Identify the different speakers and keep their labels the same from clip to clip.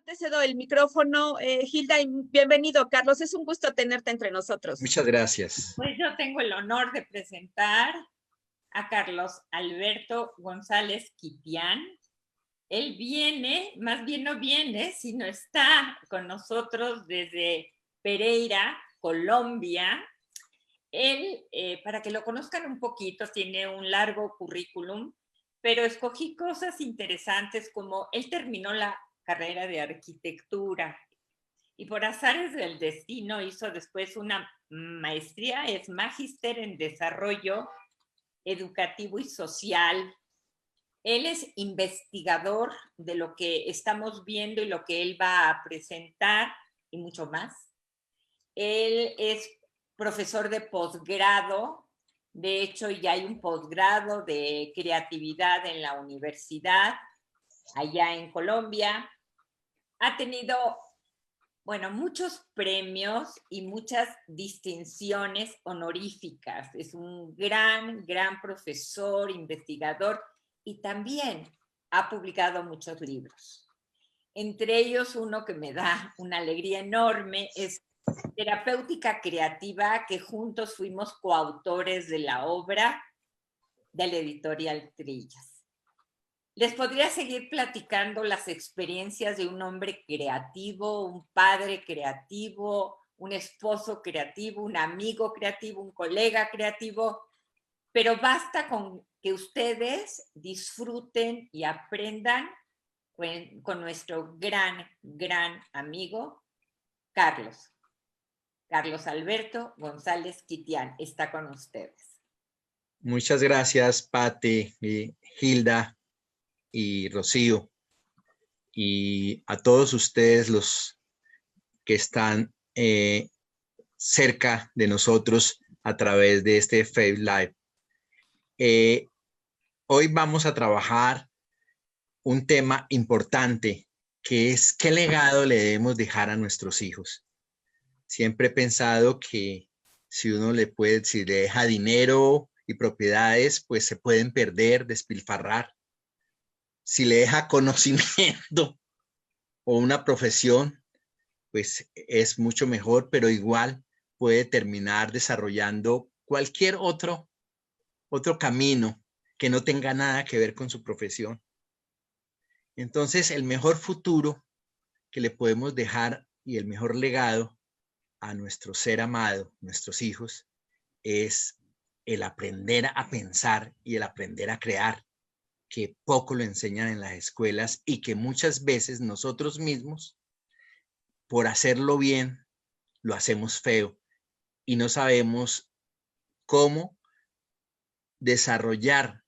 Speaker 1: te cedo el micrófono, Hilda, y bienvenido, Carlos. Es un gusto tenerte entre nosotros.
Speaker 2: Muchas gracias.
Speaker 3: Pues yo tengo el honor de presentar a Carlos Alberto González Quitián. Él viene, más bien no viene, sino está con nosotros desde Pereira, Colombia. Él, para que lo conozcan un poquito, tiene un largo currículum, pero escogí cosas interesantes como él terminó la carrera de arquitectura y por azares del destino hizo después una maestría, es magíster en desarrollo educativo y social. Él es investigador de lo que estamos viendo y lo que él va a presentar y mucho más. Él es profesor de posgrado, de hecho ya hay un posgrado de creatividad en la universidad allá en Colombia. Ha tenido, bueno, muchos premios y muchas distinciones honoríficas. Es un gran profesor, investigador y también ha publicado muchos libros. Entre ellos uno que me da una alegría enorme es Terapéutica Creativa, que juntos fuimos coautores de la obra de la editorial Trillas. Les podría seguir platicando las experiencias de un hombre creativo, un padre creativo, un esposo creativo, un amigo creativo, un colega creativo, pero basta con que ustedes disfruten y aprendan con nuestro gran amigo Carlos Alberto González Quitián. Está con ustedes.
Speaker 2: Muchas gracias, Pati, Hilda y Rocío, y a todos ustedes los que están cerca de nosotros a través de este Facebook Live. Hoy vamos a trabajar un tema importante, que es qué legado le debemos dejar a nuestros hijos. Siempre he pensado que si le deja dinero y propiedades, pues se pueden perder, despilfarrar. Si le deja conocimiento o una profesión, pues es mucho mejor, pero igual puede terminar desarrollando cualquier otro camino que no tenga nada que ver con su profesión. Entonces, el mejor futuro que le podemos dejar y el mejor legado a nuestro ser amado, nuestros hijos, es el aprender a pensar y el aprender a crear, que poco lo enseñan en las escuelas y que muchas veces nosotros mismos, por hacerlo bien, lo hacemos feo y no sabemos cómo desarrollar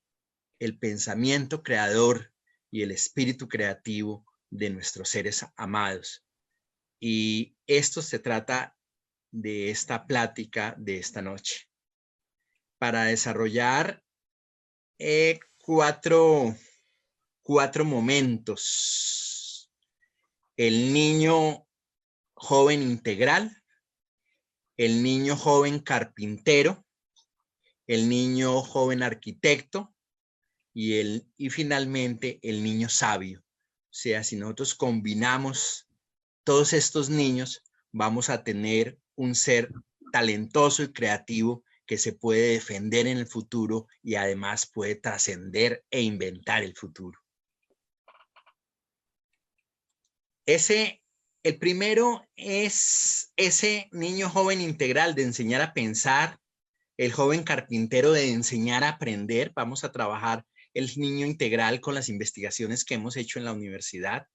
Speaker 2: el pensamiento creador y el espíritu creativo de nuestros seres amados. Y esto se trata de esta plática de esta noche. Para desarrollar cuatro momentos. El niño joven integral, el niño joven carpintero, el niño joven arquitecto y finalmente el niño sabio. O sea, si nosotros combinamos todos estos niños, vamos a tener un ser talentoso y creativo que se puede defender en el futuro y además puede trascender e inventar el futuro. El primero es ese niño joven integral de enseñar a pensar, el joven carpintero de enseñar a aprender. Vamos a trabajar el niño integral con las investigaciones que hemos hecho en la universidad,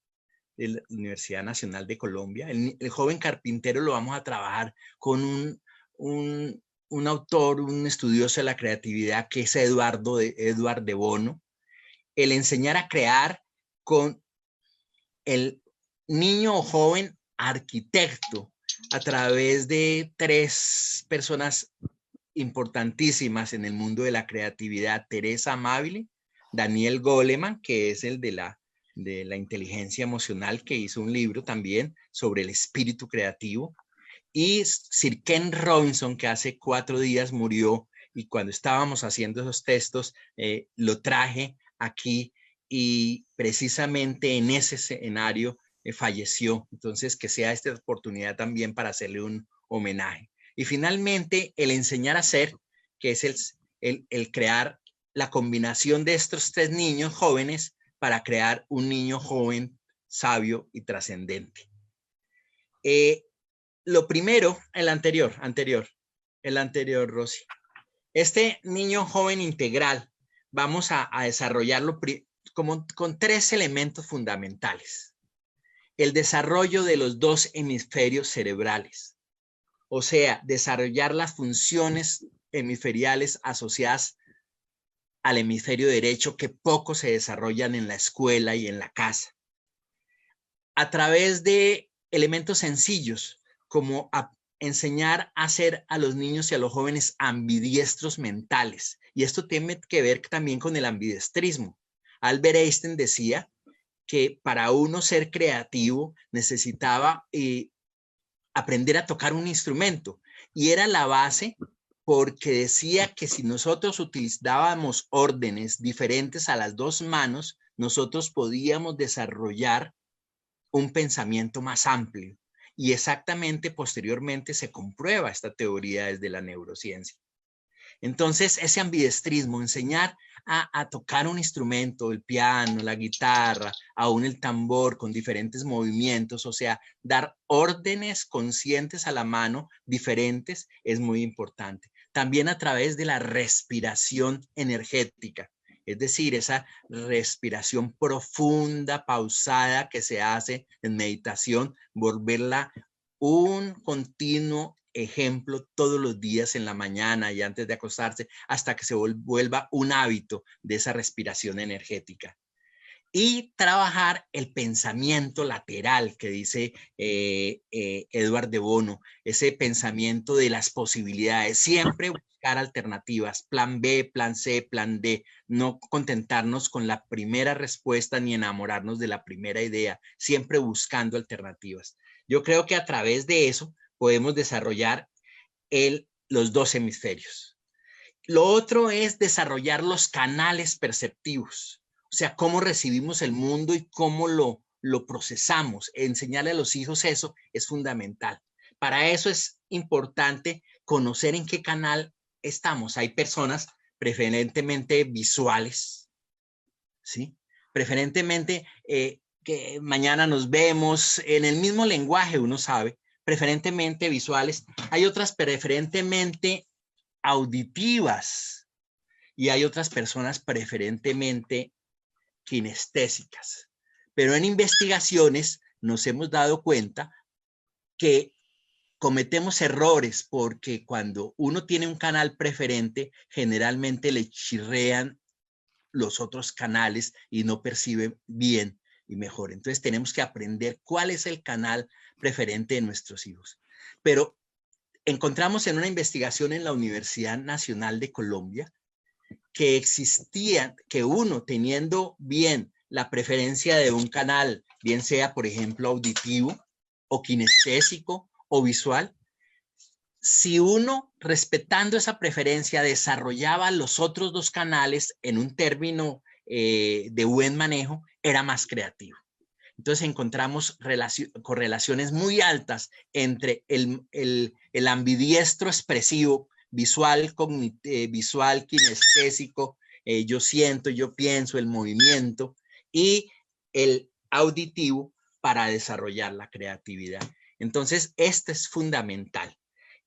Speaker 2: de la Universidad Nacional de Colombia. El joven carpintero lo vamos a trabajar con un autor, un estudioso de la creatividad que es Edward de Bono. El enseñar a crear con el niño o joven arquitecto a través de tres personas importantísimas en el mundo de la creatividad: Teresa Amabile, Daniel Goleman, que es el de la inteligencia emocional, que hizo un libro también sobre el espíritu creativo, y Sir Ken Robinson, que hace 4 días murió, y cuando estábamos haciendo esos textos lo traje aquí, y precisamente en ese escenario falleció. Entonces, que sea esta oportunidad también para hacerle un homenaje. Y finalmente, el enseñar a ser, que es el crear la combinación de estos 3 niños jóvenes para crear un niño joven, sabio y trascendente. Lo primero, el anterior, Rosy. Este niño joven integral, vamos a desarrollarlo como con 3 elementos fundamentales. El desarrollo de los 2 hemisferios cerebrales, o sea, desarrollar las funciones hemisferiales asociadas al hemisferio derecho que poco se desarrollan en la escuela y en la casa. A través de elementos sencillos, como enseñar a ser a los niños y a los jóvenes ambidiestros mentales. Y esto tiene que ver también con el ambidestrismo. Albert Einstein decía que para uno ser creativo necesitaba aprender a tocar un instrumento. Y era la base porque decía que si nosotros utilizábamos órdenes diferentes a las 2 manos, nosotros podíamos desarrollar un pensamiento más amplio. Y exactamente posteriormente se comprueba esta teoría desde la neurociencia. Entonces, ese ambidestrismo, enseñar a tocar un instrumento, el piano, la guitarra, aún el tambor con diferentes movimientos, o sea, dar órdenes conscientes a la mano diferentes es muy importante. También a través de la respiración energética, es decir, esa respiración profunda, pausada que se hace en meditación, volverla un continuo ejemplo todos los días en la mañana y antes de acostarse hasta que se vuelva un hábito de esa respiración energética. Y trabajar el pensamiento lateral que dice Edward de Bono, ese pensamiento de las posibilidades, siempre buscar alternativas, plan B, plan C, plan D, no contentarnos con la primera respuesta ni enamorarnos de la primera idea, siempre buscando alternativas. Yo creo que a través de eso podemos desarrollar los 2 hemisferios. Lo otro es desarrollar los canales perceptivos, o sea, cómo recibimos el mundo y cómo lo procesamos. Enseñarle a los hijos eso es fundamental. Para eso es importante conocer en qué canal estamos. Hay personas preferentemente visuales, ¿sí? Preferentemente que mañana nos vemos en el mismo lenguaje, uno sabe, preferentemente visuales. Hay otras preferentemente auditivas y hay otras personas preferentemente kinestésicas. Pero en investigaciones nos hemos dado cuenta que cometemos errores porque cuando uno tiene un canal preferente, generalmente le chirrean los otros canales y no percibe bien y mejor. Entonces tenemos que aprender cuál es el canal preferente de nuestros hijos. Pero encontramos en una investigación en la Universidad Nacional de Colombia que existía, que uno teniendo bien la preferencia de un canal, bien sea por ejemplo auditivo o kinestésico o visual, si uno respetando esa preferencia desarrollaba los otros 2 canales en un término de buen manejo, era más creativo. Entonces encontramos correlaciones muy altas entre el ambidiestro expresivo, visual, visual, kinestésico, yo siento, yo pienso, el movimiento, y el auditivo para desarrollar la creatividad. Entonces, este es fundamental.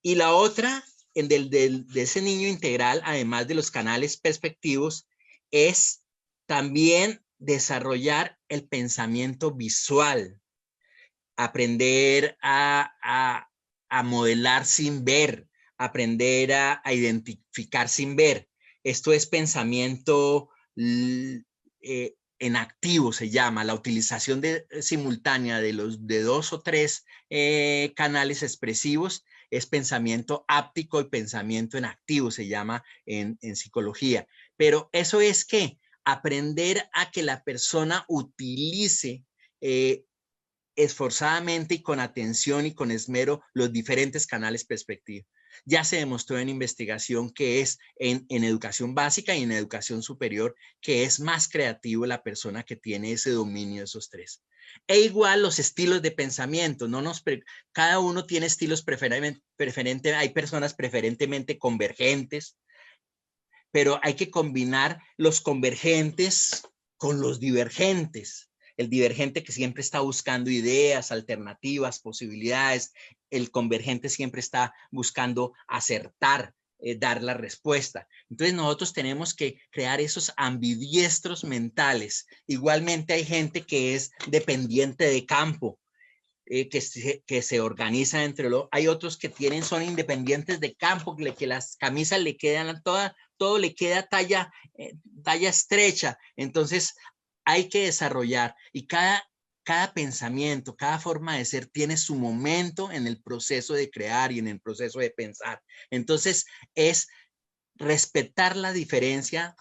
Speaker 2: Y la otra, de ese niño integral, además de los canales perspectivos, es también desarrollar el pensamiento visual, aprender a modelar sin ver, aprender a identificar sin ver. Esto es pensamiento en activo, se llama, la utilización simultánea de 2 o 3 canales expresivos es pensamiento áptico y pensamiento en activo, se llama en psicología. Pero eso es que aprender a que la persona utilice esforzadamente y con atención y con esmero los diferentes canales perspectiva. Ya se demostró en investigación que es en educación básica y en educación superior que es más creativo la persona que tiene ese dominio de esos tres. E igual los estilos de pensamiento, cada uno tiene estilos preferentes, hay personas preferentemente convergentes, pero hay que combinar los convergentes con los divergentes. El divergente que siempre está buscando ideas, alternativas, posibilidades. El convergente siempre está buscando acertar, dar la respuesta. Entonces nosotros tenemos que crear esos ambidiestros mentales. Igualmente hay gente que es dependiente de campo, que se organiza entre los... Hay otros que son independientes de campo, que las camisas le quedan todo le queda talla estrecha. Entonces hay que desarrollar y cada pensamiento, cada forma de ser tiene su momento en el proceso de crear y en el proceso de pensar. Entonces es respetar la diferencia,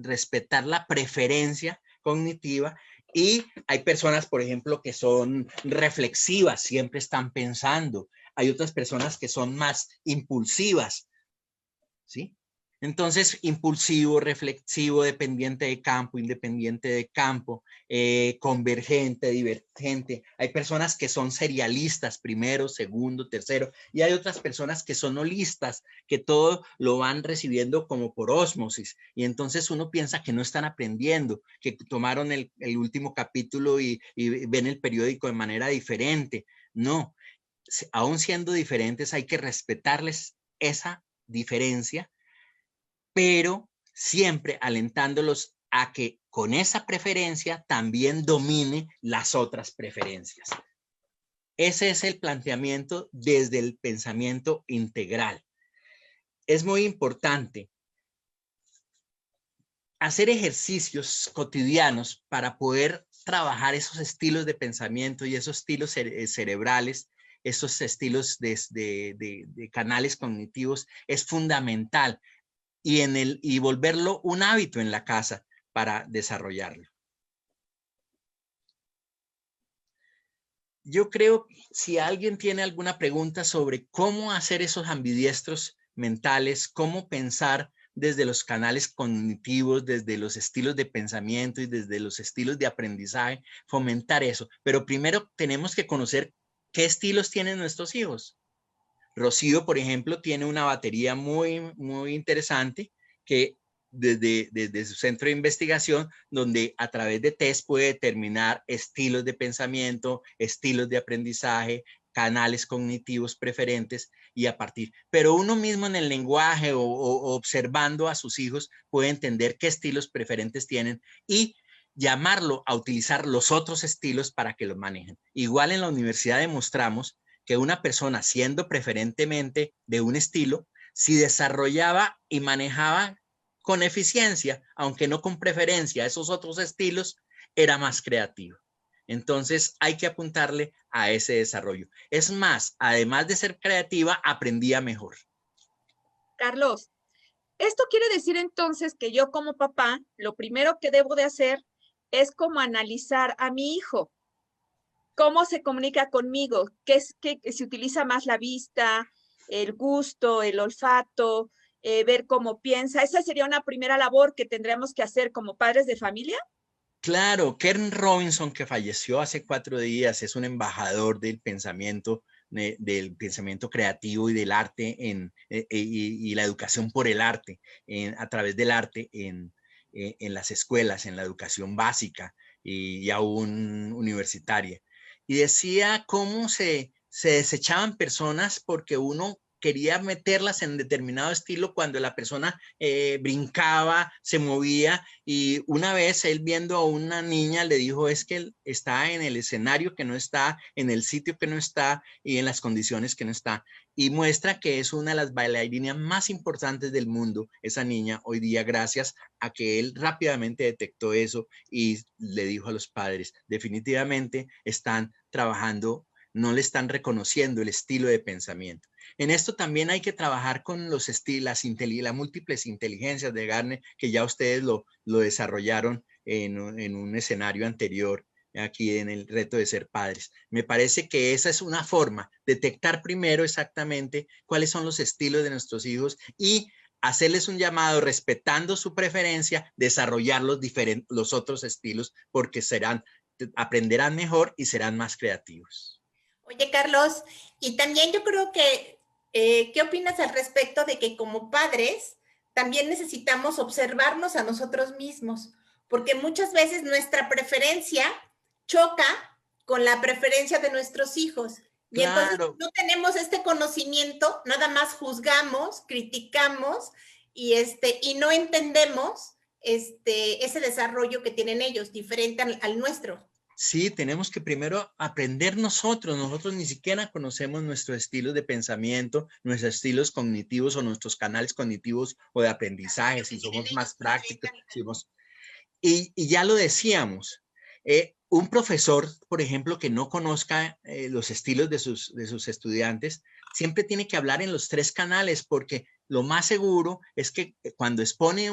Speaker 2: respetar la preferencia cognitiva. Y hay personas, por ejemplo, que son reflexivas, siempre están pensando. Hay otras personas que son más impulsivas, ¿sí? Entonces, impulsivo, reflexivo, dependiente de campo, independiente de campo, convergente, divergente. Hay personas que son serialistas, primero, segundo, tercero, y hay otras personas que son holistas, que todo lo van recibiendo como por ósmosis. Y entonces uno piensa que no están aprendiendo, que tomaron el último capítulo y ven el periódico de manera diferente. No, aún siendo diferentes, hay que respetarles esa diferencia, pero siempre alentándolos a que con esa preferencia también domine las otras preferencias. Ese es el planteamiento desde el pensamiento integral. Es muy importante hacer ejercicios cotidianos para poder trabajar esos estilos de pensamiento y esos estilos cerebrales, esos estilos de canales cognitivos, es fundamental. Y volverlo un hábito en la casa para desarrollarlo. Yo creo, si alguien tiene alguna pregunta sobre cómo hacer esos ambidiestros mentales, cómo pensar desde los canales cognitivos, desde los estilos de pensamiento y desde los estilos de aprendizaje, fomentar eso. Pero primero tenemos que conocer qué estilos tienen nuestros hijos. Rocío, por ejemplo, tiene una batería muy, muy interesante que desde su centro de investigación, donde a través de test puede determinar estilos de pensamiento, estilos de aprendizaje, canales cognitivos preferentes y a partir. Pero uno mismo en el lenguaje o observando a sus hijos puede entender qué estilos preferentes tienen y llamarlo a utilizar los otros estilos para que los manejen. Igual en la universidad demostramos que una persona siendo preferentemente de un estilo, si desarrollaba y manejaba con eficiencia, aunque no con preferencia, esos otros estilos, era más creativo. Entonces hay que apuntarle a ese desarrollo. Es más, además de ser creativa, aprendía mejor.
Speaker 1: Carlos, esto quiere decir entonces que yo como papá, lo primero que debo de hacer es como analizar a mi hijo. ¿Cómo se comunica conmigo? ¿Qué se utiliza más la vista, el gusto, el olfato, ver cómo piensa? Esa sería una primera labor que tendremos que hacer como padres de familia.
Speaker 2: Claro, Ken Robinson, que falleció hace 4 días, es un embajador del pensamiento creativo y del arte y la educación por el arte, a través del arte en las escuelas, en la educación básica y aún universitaria. Y decía cómo se desechaban personas porque uno quería meterlas en determinado estilo cuando la persona brincaba, se movía, y una vez él viendo a una niña le dijo, es que él está en el escenario que no está, en el sitio que no está y en las condiciones que no está, y muestra que es una de las bailarinas más importantes del mundo, esa niña hoy día, gracias a que él rápidamente detectó eso y le dijo a los padres, definitivamente están trabajando, no le están reconociendo el estilo de pensamiento. En esto también hay que trabajar con los estilos, las múltiples inteligencias de Gardner, que ya ustedes lo desarrollaron en un escenario anterior aquí en el reto de ser padres. Me parece que esa es una forma, detectar primero exactamente cuáles son los estilos de nuestros hijos y hacerles un llamado respetando su preferencia, desarrollar los otros estilos porque aprenderán mejor y serán más creativos.
Speaker 4: Oye, Carlos, y también yo creo que, ¿qué opinas al respecto de que como padres también necesitamos observarnos a nosotros mismos? Porque muchas veces nuestra preferencia choca con la preferencia de nuestros hijos. Y entonces
Speaker 2: Claro.
Speaker 4: no tenemos este conocimiento, nada más juzgamos, criticamos y no entendemos ese desarrollo que tienen ellos, diferente al nuestro.
Speaker 2: Sí, tenemos que primero aprender nosotros. Nosotros ni siquiera conocemos nuestros estilos de pensamiento, nuestros estilos cognitivos o nuestros canales cognitivos o de aprendizaje, si somos más prácticos. Y ya lo decíamos, un profesor, por ejemplo, que no conozca los estilos de sus estudiantes, siempre tiene que hablar en los 3 canales, porque lo más seguro es que cuando expone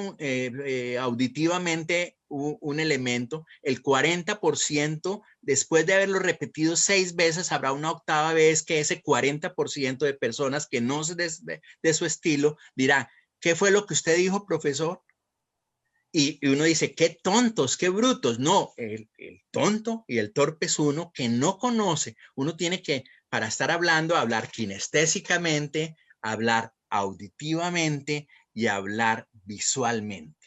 Speaker 2: auditivamente un elemento, el 40%, después de haberlo repetido 6 veces, habrá una octava vez que ese 40% de personas que no es de su estilo dirá, ¿qué fue lo que usted dijo, profesor? Y uno dice, qué tontos, qué brutos. No, el tonto y el torpe es uno que no conoce. Uno tiene que, para estar hablando, hablar kinestésicamente, hablar auditivamente y hablar visualmente.